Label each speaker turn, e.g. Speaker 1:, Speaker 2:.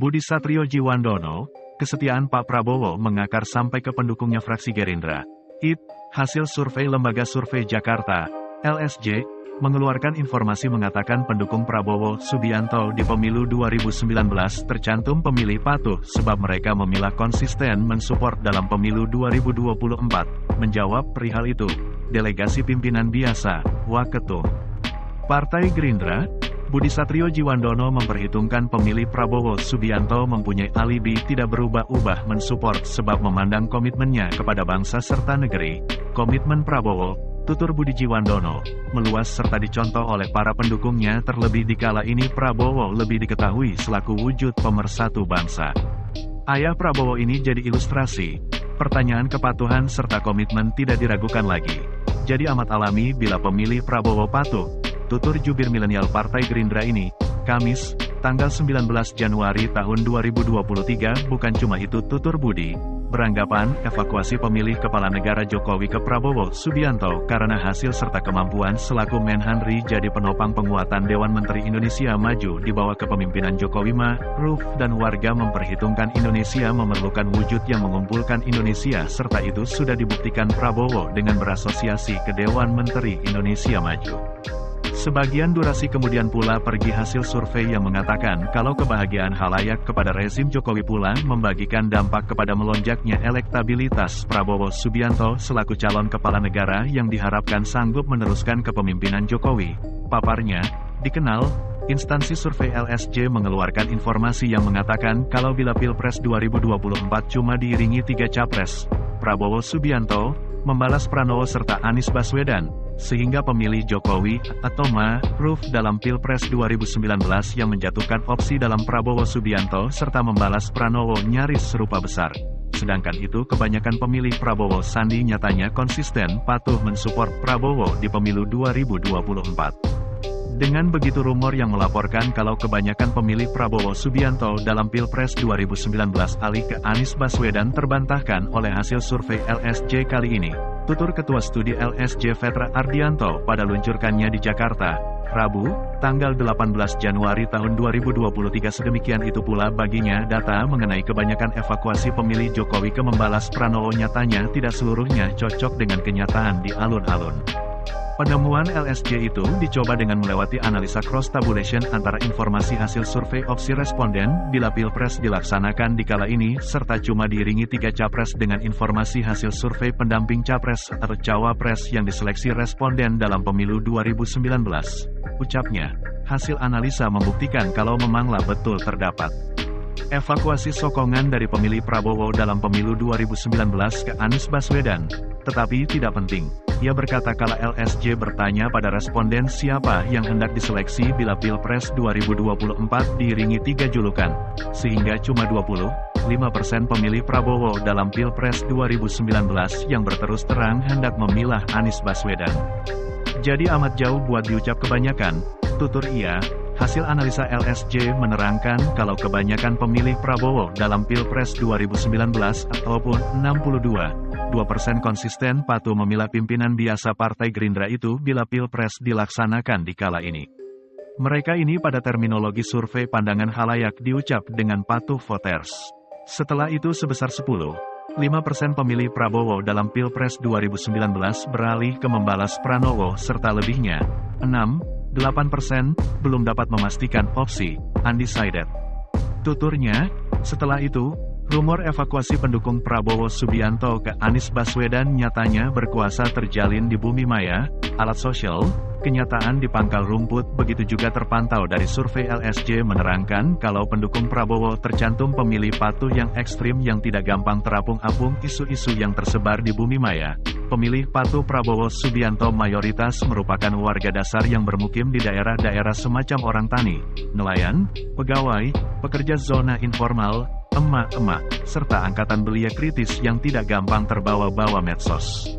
Speaker 1: Budi Satriojiwandono, kesetiaan Pak Prabowo mengakar sampai ke pendukungnya fraksi Gerindra. Hasil survei Lembaga Survei Jakarta, LSJ, mengeluarkan informasi mengatakan pendukung Prabowo Subianto di pemilu 2019 tercantum pemilih patuh sebab mereka memilah konsisten mensupport dalam pemilu 2024. Menjawab perihal itu, delegasi pimpinan biasa, Waketum Partai Gerindra, Budi Satriojiwandono memperhitungkan pemilih Prabowo Subianto mempunyai alibi tidak berubah-ubah mensupport sebab memandang komitmennya kepada bangsa serta negeri. Komitmen Prabowo, tutur Budi Jiwandono, meluas serta dicontoh oleh para pendukungnya terlebih dikala ini Prabowo lebih diketahui selaku wujud pemersatu bangsa. Ayah Prabowo ini jadi ilustrasi. Pertanyaan kepatuhan serta komitmen tidak diragukan lagi. Jadi amat alami bila pemilih Prabowo patuh. Tutur jubir milenial Partai Gerindra ini, Kamis, tanggal 19 Januari tahun 2023. Bukan cuma itu tutur Budi, beranggapan evakuasi pemilih kepala negara Jokowi ke Prabowo Subianto karena hasil serta kemampuan selaku Menhan RI jadi penopang penguatan Dewan Menteri Indonesia Maju di bawah kepemimpinan Jokowi Ma'ruf dan warga memperhitungkan Indonesia memerlukan wujud yang mengumpulkan Indonesia serta itu sudah dibuktikan Prabowo dengan berasosiasi ke Dewan Menteri Indonesia Maju. Sebagian durasi kemudian pula pergi hasil survei yang mengatakan kalau kebahagiaan halayak kepada rezim Jokowi pula membagikan dampak kepada melonjaknya elektabilitas Prabowo Subianto selaku calon kepala negara yang diharapkan sanggup meneruskan kepemimpinan Jokowi. Paparnya, dikenal, instansi survei LSJ mengeluarkan informasi yang mengatakan kalau bila Pilpres 2024 cuma diiringi 3 capres, Prabowo Subianto, membalas Pranowo serta Anies Baswedan, sehingga pemilih Jokowi atau Ma'ruf dalam Pilpres 2019 yang menjatuhkan opsi dalam Prabowo Subianto serta membalas Pranowo nyaris serupa besar. Sedangkan itu kebanyakan pemilih Prabowo Sandi nyatanya konsisten patuh mensupport Prabowo di pemilu 2024. Dengan begitu rumor yang melaporkan kalau kebanyakan pemilih Prabowo Subianto dalam Pilpres 2019 alih ke Anies Baswedan terbantahkan oleh hasil survei LSJ kali ini. Tutur Ketua Studi LSJ Vetra Ardianto pada luncurkannya di Jakarta, Rabu, tanggal 18 Januari tahun 2023. Sedemikian itu pula baginya data mengenai kebanyakan evakuasi pemilih Jokowi ke membalas Pranowo nyatanya tidak seluruhnya cocok dengan kenyataan di alun-alun. Penemuan LSJ itu dicoba dengan melewati analisa cross-tabulation antara informasi hasil survei opsi responden bila Pilpres dilaksanakan di kala ini serta cuma diiringi 3 capres dengan informasi hasil survei pendamping capres atau cawapres yang diseleksi responden dalam pemilu 2019. Ucapnya, hasil analisa membuktikan kalau memanglah betul terdapat evakuasi sokongan dari pemilih Prabowo dalam pemilu 2019 ke Anies Baswedan, tetapi tidak penting. Ia berkata kala LSJ bertanya pada responden siapa yang hendak diseleksi bila Pilpres 2024 diiringi 3 julukan, sehingga cuma 25% pemilih Prabowo dalam Pilpres 2019 yang berterus terang hendak memilah Anies Baswedan. Jadi amat jauh buat diucap kebanyakan, tutur ia. Hasil analisa LSJ menerangkan kalau kebanyakan pemilih Prabowo dalam Pilpres 2019 ataupun 62% konsisten patuh memilah pimpinan biasa Partai Gerindra itu bila Pilpres dilaksanakan di kala ini. Mereka ini pada terminologi survei pandangan halayak diucap dengan patuh voters. Setelah itu sebesar 5% pemilih Prabowo dalam Pilpres 2019 beralih ke membalas Pranowo serta lebihnya 8% belum dapat memastikan opsi undecided. Tuturnya, setelah itu, rumor evakuasi pendukung Prabowo Subianto ke Anies Baswedan nyatanya berkuasa terjalin di bumi maya, alat sosial, kenyataan di pangkal rumput begitu juga terpantau dari survei LSJ menerangkan kalau pendukung Prabowo tercantum pemilih patuh yang ekstrim yang tidak gampang terapung-apung isu-isu yang tersebar di bumi maya. Pemilih patuh Prabowo Subianto mayoritas merupakan warga dasar yang bermukim di daerah-daerah semacam orang tani, nelayan, pegawai, pekerja zona informal, emak-emak, serta angkatan belia kritis yang tidak gampang terbawa-bawa medsos.